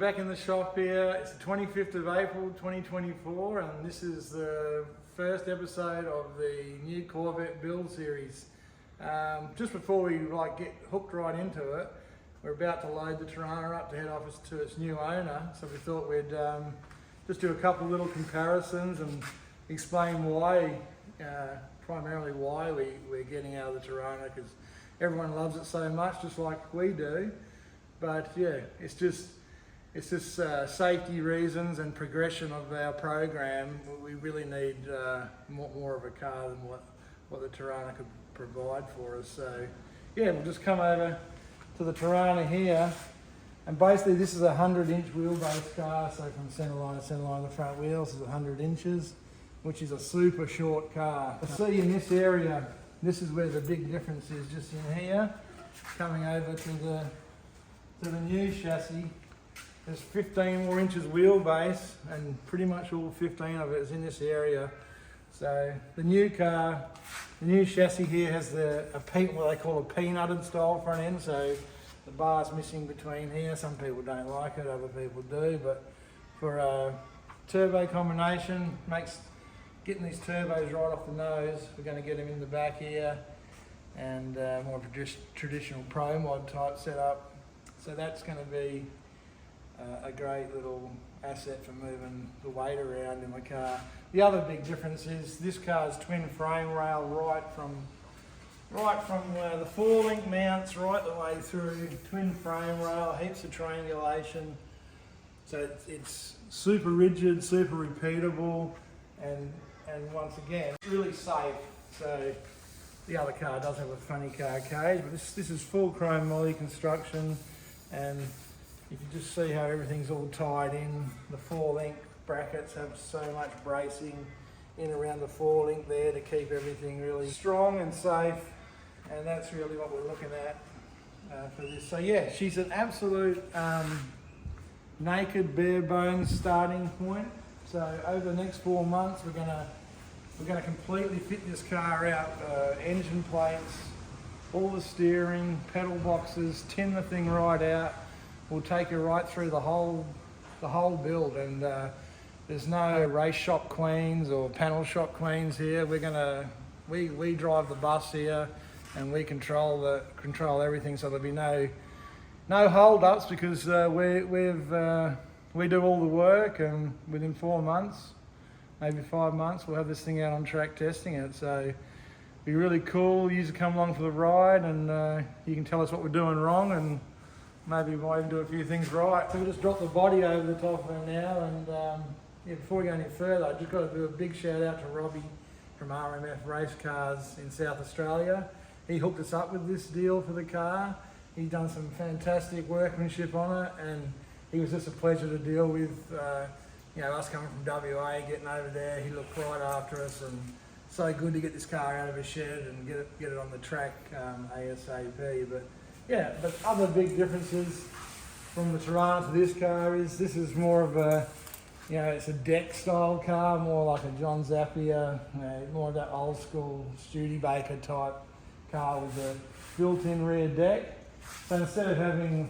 back in the shop here. It's the 25th of April 2024 and this is the first episode of the new Corvette build series. Just before we get hooked right into it, we're about to load the Torana up to head office to its new owner, so we thought we'd just do a couple of little comparisons and explain why, primarily why we're getting out of the Torana, because everyone loves it so much, just like we do. But yeah, it's just safety reasons and progression of our program. We really need more of a car than what the Torana could provide for us. So yeah, we'll just come over to the Torana here, and basically this is a 100-inch wheelbase car. So from centre line to centre line, the front wheels is 100 inches, which is a super short car. I see in this area, this is where the big difference is, just in here, coming over to the new chassis. There's 15 more inches wheelbase, and pretty much all 15 of it is in this area. So the new car, the new chassis here has what they call a peanutted style front end. So the bar's missing between here. Some people don't like it, other people do. But for a turbo combination, makes getting these turbos right off the nose. We're going to get them in the back here, and more of a traditional pro mod type setup. So that's going to be a great little asset for moving the weight around in the car. The other big difference is this car's twin frame rail right from the four-link mounts right the way through. Twin frame rail, heaps of triangulation. So it's super rigid, super repeatable, and once again, really safe. So the other car does have a funny car cage, but this is full chrome moly construction, and you can just see how everything's all tied in. The four-link brackets have so much bracing in around the four-link there to keep everything really strong and safe, and that's really what we're looking at for this. So yeah, she's an absolute naked, bare bones starting point. So over the next 4 months, we're gonna completely fit this car out. Engine plates, all the steering, pedal boxes, tin the thing right out. We'll take you right through the whole build, and there's no race shop queens or panel shop queens here. We drive the bus here, and we control everything. So there'll be no hold ups, because we do all the work, and within 4 months, maybe 5 months, we'll have this thing out on track testing it. So it'll be really cool. You to come along for the ride, and you can tell us what we're doing wrong, and maybe we might even do a few things right. So we'll just drop the body over the top of her now, and yeah, before we go any further, I've just got to do a big shout out to Robbie from RMF Race Cars in South Australia. He hooked us up with this deal for the car. He's done some fantastic workmanship on it, and he was just a pleasure to deal with. Us coming from WA, getting over there, he looked right after us, and so good to get this car out of a shed and get it on the track ASAP. But yeah, but other big differences from the Torana to this car is this is more of a, it's a deck style car, more like a John Zappia, more of that old school Studebaker type car with a built-in rear deck. So instead of having,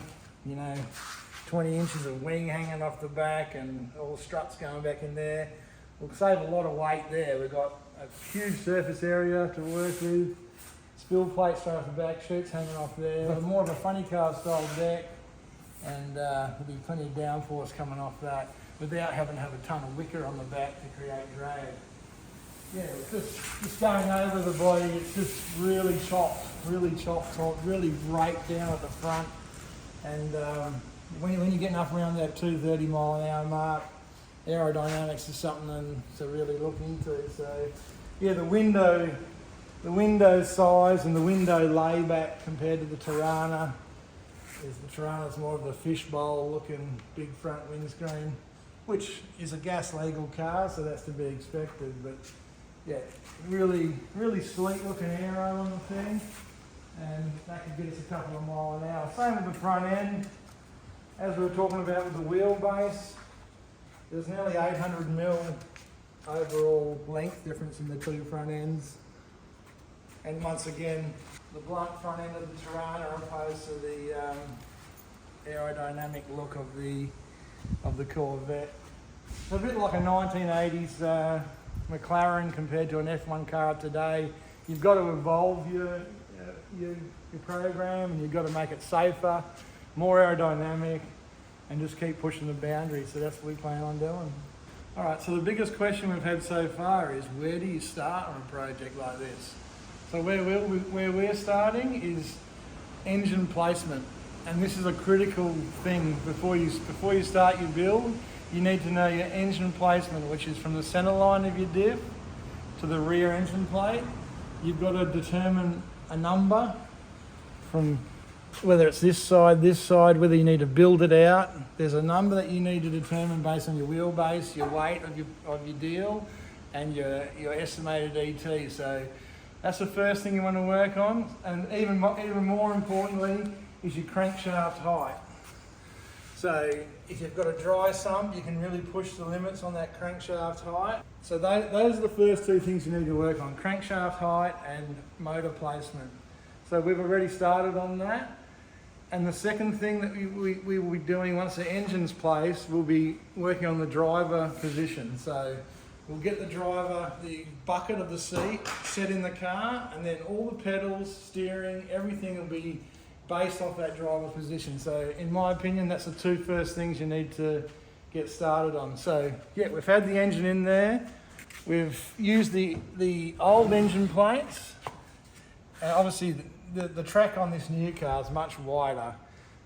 20 inches of wing hanging off the back and all the struts going back in there, we'll save a lot of weight there. We've got a huge surface area to work with. Spill plates straight off the back, chutes hanging off there. But more of a funny car style deck, and there'll be plenty of downforce coming off that without having to have a ton of wicker on the back to create drag. Yeah, just going over the body, it's just really chopped, really raked down at the front. And when you're getting up around that 230 mile an hour mark, aerodynamics is something to really look into. So yeah, the window size and the window layback compared to the Torana is the Torana's more of a fishbowl looking big front windscreen, which is a gas legal car, so that's to be expected. But yeah, really sleek looking aero on the thing, and that could get us a couple of mile an hour. Same with the front end, as we were talking about with the wheelbase. There's nearly 800mm overall length difference in the two front ends. And once again, the blunt front end of the Torana opposed to the aerodynamic look of the of the Corvette. It's a bit like a 1980s McLaren compared to an F1 car today. You've got to evolve your program, and you've got to make it safer, more aerodynamic, and just keep pushing the boundaries. So that's what we plan on doing. All right, so the biggest question we've had so far is, where do you start on a project like this? So where we're starting is engine placement, and this is a critical thing before you start your build. You need to know your engine placement, which is from the center line of your diff to the rear engine plate. You've got to determine a number from whether it's this side, whether you need to build it out. There's a number that you need to determine based on your wheelbase, your weight of your deal, and your estimated ET. So that's the first thing you want to work on, and even more importantly is your crankshaft height. So if you've got a dry sump, you can really push the limits on that crankshaft height. So those are the first two things you need to work on: crankshaft height and motor placement. So we've already started on that. And the second thing that we will be doing once the engine's placed, we'll be working on the driver position. So we'll get the bucket of the seat set in the car, and then all the pedals, steering, everything will be based off that driver position. So in my opinion, that's the two first things you need to get started on. So yeah, we've had the engine in there. We've used the old engine plates. And obviously the track on this new car is much wider.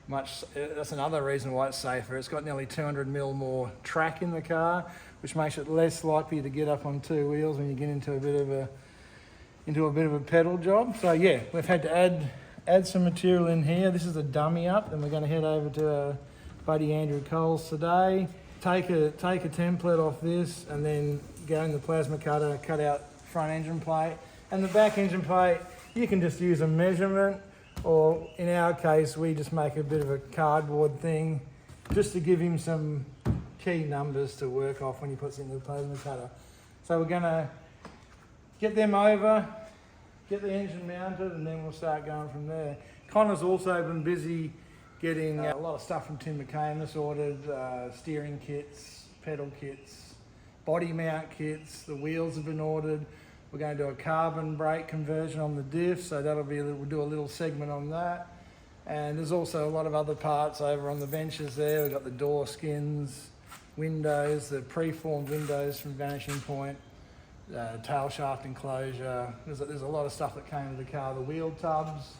That's another reason why it's safer. It's got nearly 200mm more track in the car, which makes it less likely to get up on two wheels when you get into a bit of a pedal job. So yeah, we've had to add some material in here. This is a dummy up, and we're going to head over to our buddy Andrew Coles today. Take a template off this, and then go in the plasma cutter, cut out front engine plate. And the back engine plate, you can just use a measurement, or in our case, we just make a bit of a cardboard thing just to give him some key numbers to work off when he puts it in the plasma cutter. So we're going to get them over, get the engine mounted, and then we'll start going from there. Connor's also been busy getting a lot of stuff from Tim McCain that's ordered, steering kits, pedal kits, body mount kits. The wheels have been ordered. We're going to do a carbon brake conversion on the diff, so we'll do a little segment on that. And there's also a lot of other parts over on the benches there. We've got the door skins, windows, the preformed windows from Vanishing Point, tail shaft enclosure. There's a lot of stuff that came with the car, the wheel tubs.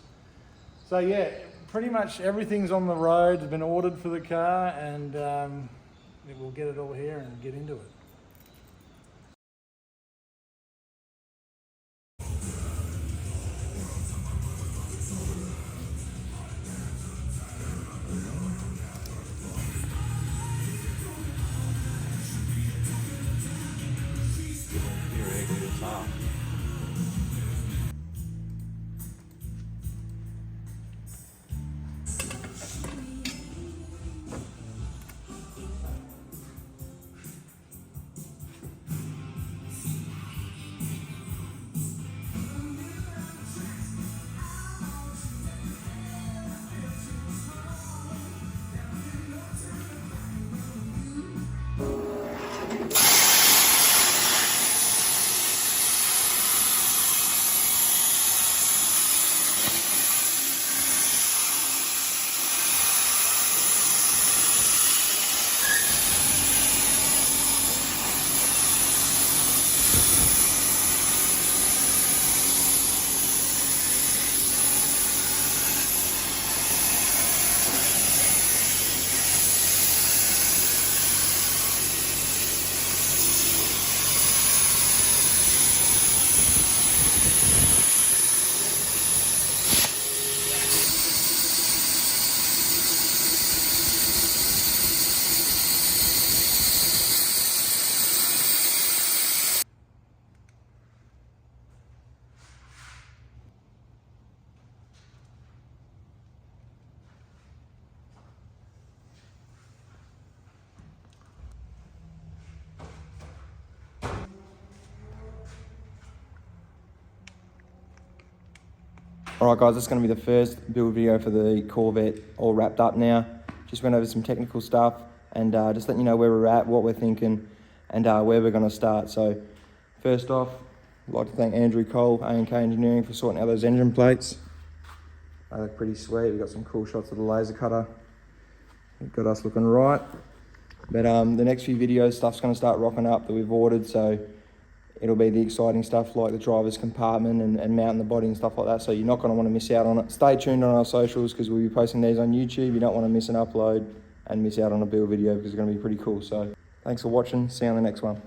So yeah, pretty much everything's on the road, has been ordered for the car, and we'll get it all here and get into it. Alright guys, this is going to be the first build video for the Corvette, all wrapped up now. Just went over some technical stuff, and just letting you know where we're at, what we're thinking, and where we're going to start. So first off, I'd like to thank Andrew Cole, A&K Engineering, for sorting out those engine plates. They look pretty sweet. We've got some cool shots of the laser cutter. We've got us looking right. But the next few videos, stuff's going to start rocking up that we've ordered, so it'll be the exciting stuff like the driver's compartment and mounting the body and stuff like that, so you're not going to want to miss out on it. Stay tuned on our socials because we'll be posting these on YouTube. You don't want to miss an upload and miss out on a build video because it's going to be pretty cool. So thanks for watching. See you on the next one.